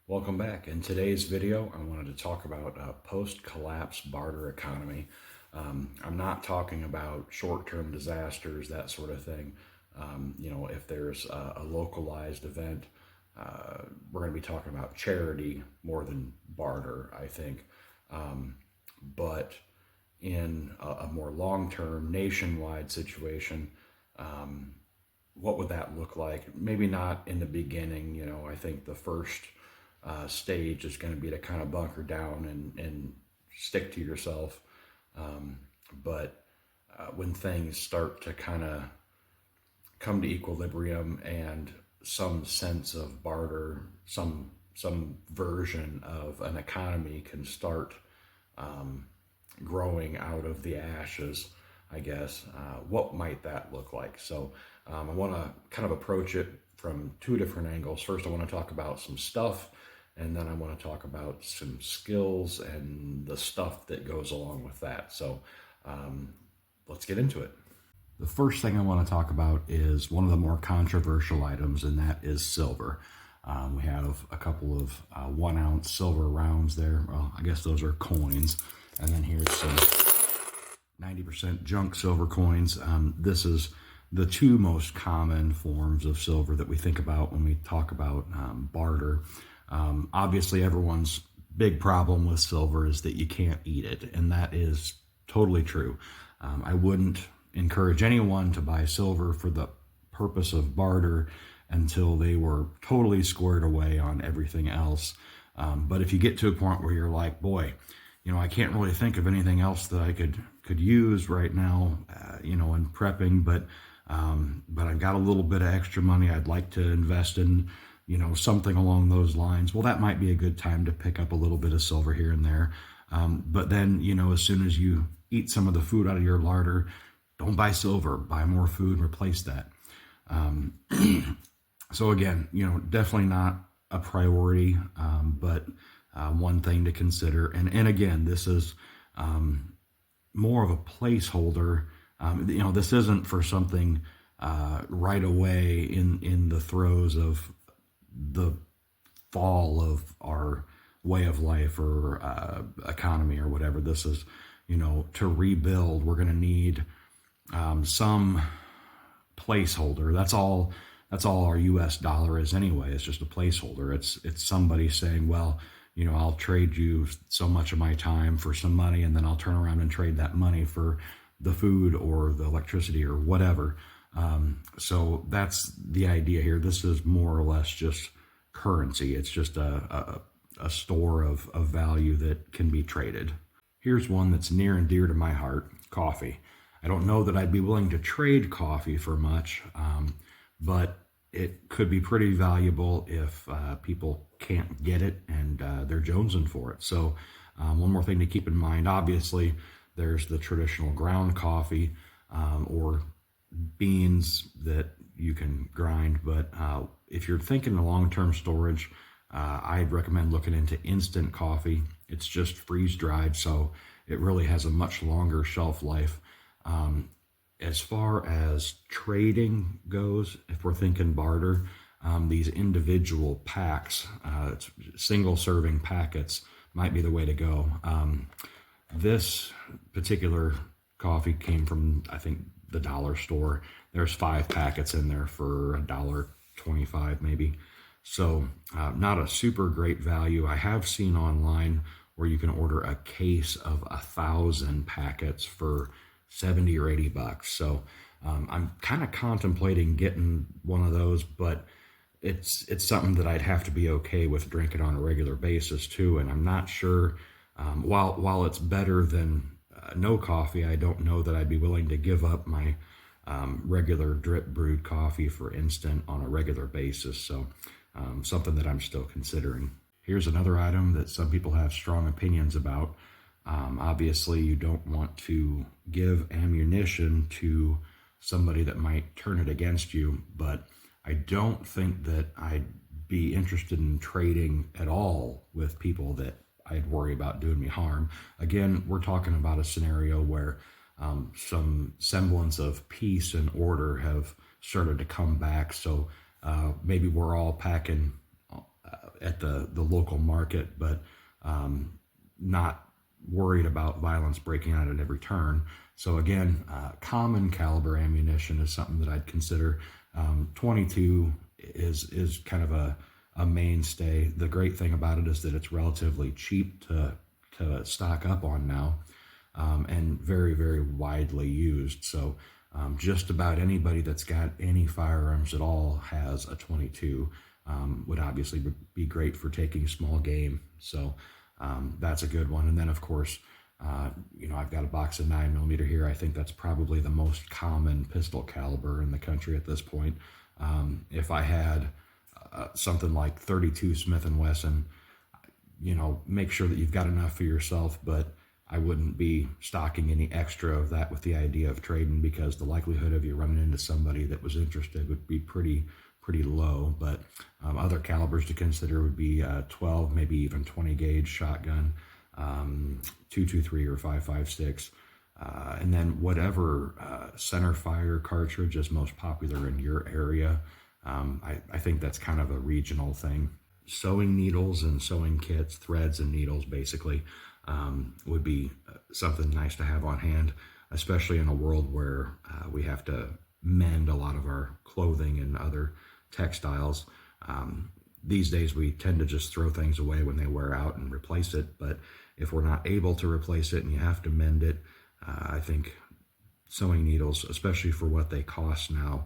Welcome back. In today's video, I wanted to talk about a post-collapse barter economy. I'm not talking about short-term disasters, that sort of thing. If there's a localized event, we're going to be talking about charity more than barter, I think. But in a more long-term, nationwide situation, what would that look like? Maybe not in the beginning. I think the first stage is going to be to kind of bunker down and stick to yourself. But when things start to kind of come to equilibrium and some sense of barter, some version of an economy can start growing out of the ashes, I guess, what might that look like? So I want to kind of approach it from two different angles. First, I want to talk about some stuff, and then I want to talk about some skills and the stuff that goes along with that. So let's get into it. The first thing I want to talk about is one of the more controversial items, and that is silver. We have a couple of 1 ounce silver rounds there. Well, I guess those are coins. And then here's some 90% junk silver coins. This is the two most common forms of silver that we think about when we talk about barter. Obviously, everyone's big problem with silver is that you can't eat it, and that is totally true. I wouldn't encourage anyone to buy silver for the purpose of barter until they were totally squared away on everything else. But if you get to a point where you're like, boy, I can't really think of anything else that I could use right now, in prepping, but I've got a little bit of extra money I'd like to invest in, something along those lines. Well, that might be a good time to pick up a little bit of silver here and there. But then, as soon as you eat some of the food out of your larder, don't buy silver, buy more food, replace that. So again, definitely not a priority, but one thing to consider. And again, this is more of a placeholder. This isn't for something right away in the throes of the fall of our way of life or economy or whatever. This is, to rebuild, we're going to need some placeholder. That's all our US dollar is anyway. It's just a placeholder. It's somebody saying, well, I'll trade you so much of my time for some money, and then I'll turn around and trade that money for the food or the electricity or whatever. So that's the idea here. This is more or less just currency. It's just a store of value that can be traded. Here's one that's near and dear to my heart: coffee. I don't know that I'd be willing to trade coffee for much, but it could be pretty valuable if people can't get it and they're jonesing for it. So one more thing to keep in mind: obviously, there's the traditional ground coffee or beans that you can grind. But if you're thinking of long-term storage, I'd recommend looking into instant coffee. It's just freeze-dried, so it really has a much longer shelf life. As far as trading goes, if we're thinking barter, these individual packs, single-serving packets might be the way to go. This particular coffee came from, I think, the dollar store. There's 5 packets in there for $1.25 maybe. So not a super great value. I have seen online where you can order a case of 1,000 packets for $70 or $80. So I'm kind of contemplating getting one of those, but it's something that I'd have to be okay with drinking on a regular basis too. And I'm not sure, while it's better than no coffee, I don't know that I'd be willing to give up my regular drip brewed coffee for instant on a regular basis. So something that I'm still considering. Here's another item that some people have strong opinions about. Obviously, you don't want to give ammunition to somebody that might turn it against you, but I don't think that I'd be interested in trading at all with people that I'd worry about doing me harm. Again, we're talking about a scenario where some semblance of peace and order have started to come back. So maybe we're all packing at the local market, but not worried about violence breaking out at every turn. So again, common caliber ammunition is something that I'd consider. 22 is kind of a mainstay. The great thing about it is that it's relatively cheap to stock up on now, and very, very widely used. So just about anybody that's got any firearms at all has a 22. Would obviously be great for taking small game. So that's a good one. And then, of course, I've got a box of 9mm here. I think that's probably the most common pistol caliber in the country at this point. If I had something like 32 Smith & Wesson, make sure that you've got enough for yourself, but I wouldn't be stocking any extra of that with the idea of trading, because the likelihood of you running into somebody that was interested would be pretty low. But other calibers to consider would be 12, maybe even 20 gauge shotgun, 223 or 5.56, and then whatever center fire cartridge is most popular in your area. I think that's kind of a regional thing. Sewing needles and sewing kits, threads and needles basically, would be something nice to have on hand, especially in a world where we have to mend a lot of our clothing and other textiles. These days we tend to just throw things away when they wear out and replace it, but if we're not able to replace it and you have to mend it, I think sewing needles, especially for what they cost now,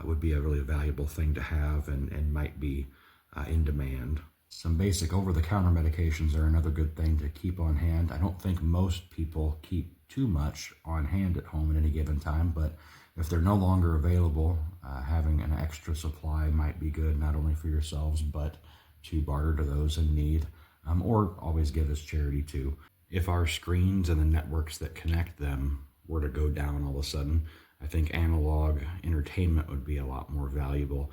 would be a really valuable thing to have, and might be in demand. Some basic over-the-counter medications are another good thing to keep on hand. I don't think most people keep too much on hand at home at any given time, but if they're no longer available, having an extra supply might be good, not only for yourselves, but to barter to those in need, or always give as charity too. If our screens and the networks that connect them were to go down all of a sudden, I think analog entertainment would be a lot more valuable.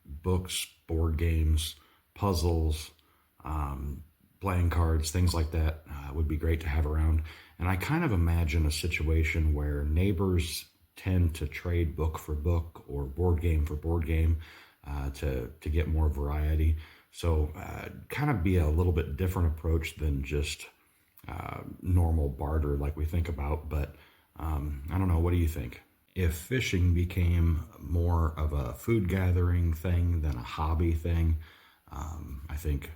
Books, board games, puzzles, playing cards, things like that would be great to have around. And I kind of imagine a situation where neighbors tend to trade book for book or board game for board game to get more variety. So kind of be a little bit different approach than just normal barter like we think about. But I don't know, what do you think? If fishing became more of a food gathering thing than a hobby thing, I think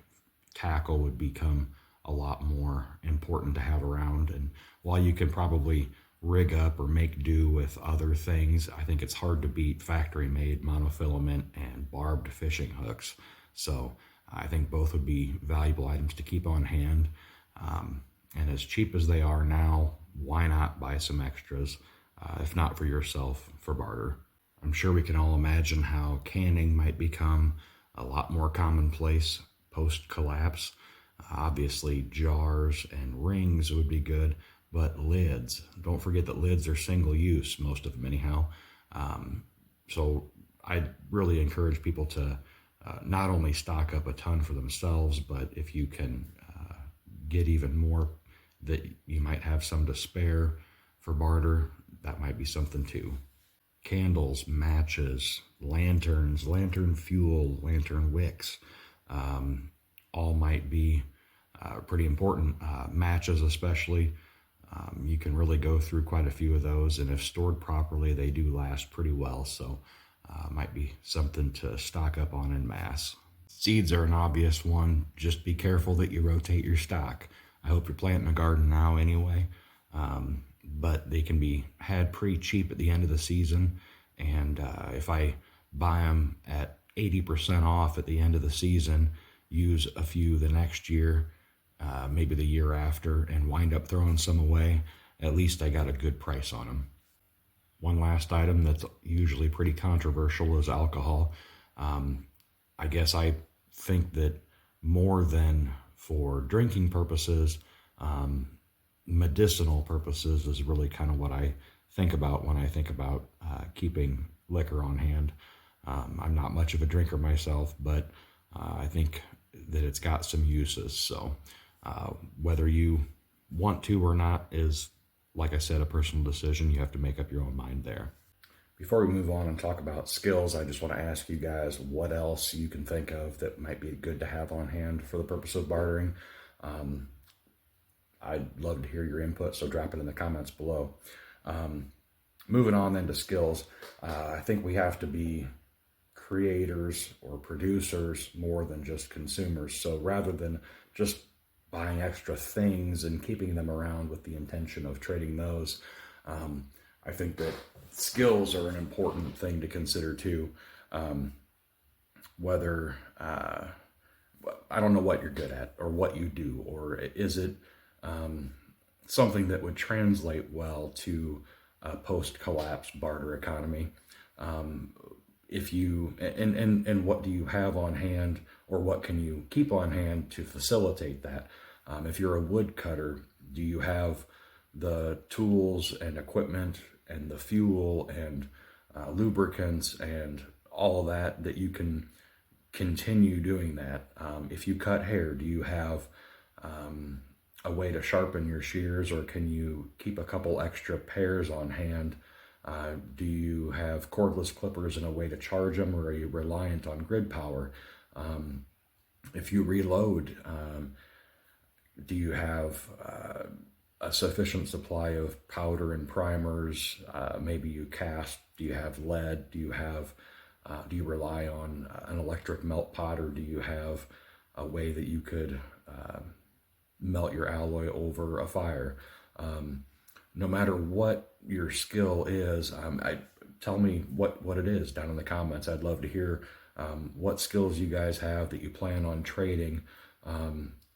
tackle would become a lot more important to have around. And while you can probably rig up or make do with other things, I think it's hard to beat factory made monofilament and barbed fishing hooks. So I think both would be valuable items to keep on hand. And as cheap as they are now, why not buy some extras? If not for yourself, for barter. I'm sure we can all imagine how canning might become a lot more commonplace post-collapse. Obviously, jars and rings would be good, but lids. Don't forget that lids are single use, most of them anyhow. So I'd really encourage people to not only stock up a ton for themselves, but if you can get even more, that you might have some to spare for barter, that might be something too. Candles, matches, lanterns, lantern fuel, lantern wicks, all might be pretty important. Matches especially, you can really go through quite a few of those, and if stored properly, they do last pretty well. So might be something to stock up on en masse. Seeds are an obvious one. Just be careful that you rotate your stock. I hope you're planting a garden now anyway. But they can be had pretty cheap at the end of the season. And if I buy them at 80% off at the end of the season, use a few the next year, maybe the year after, and wind up throwing some away, at least I got a good price on them. One last item that's usually pretty controversial is alcohol. I guess I think that more than for drinking purposes, medicinal purposes is really kind of what I think about when I think about keeping liquor on hand. I'm not much of a drinker myself, but I think that it's got some uses. So whether you want to or not is, like I said, a personal decision. You have to make up your own mind there. Before we move on and talk about skills, I just want to ask you guys what else you can think of that might be good to have on hand for the purpose of bartering. Um, I'd love to hear your input, so drop it in the comments below. Moving on then to skills, I think we have to be creators or producers more than just consumers. So rather than just buying extra things and keeping them around with the intention of trading those, I think that skills are an important thing to consider too. Whether I don't know what you're good at or what you do, or is it something that would translate well to a post-collapse barter economy? If you and what do you have on hand, or what can you keep on hand to facilitate that? If you're a woodcutter, do you have the tools and equipment and the fuel and lubricants and all of that you can continue doing that? If you cut hair, do you have a way to sharpen your shears, or can you keep a couple extra pairs on hand? Do you have cordless clippers and a way to charge them, or are you reliant on grid power? If you reload, do you have a sufficient supply of powder and primers? Maybe you cast. Do you have lead? Do you rely on an electric melt pot, or do you have a way that you could melt your alloy over a fire? No matter what your skill is, tell me what it is down in the comments. I'd love to hear what skills you guys have that you plan on trading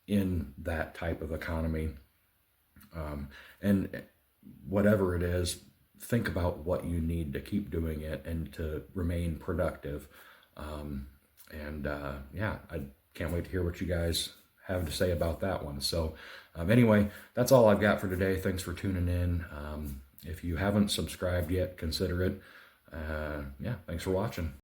in that type of economy. And whatever it is, think about what you need to keep doing it and to remain productive. Yeah, I can't wait to hear what you guys have to say about that one. So anyway, that's all I've got for today. Thanks for tuning in. If you haven't subscribed yet, consider it. Yeah, thanks for watching.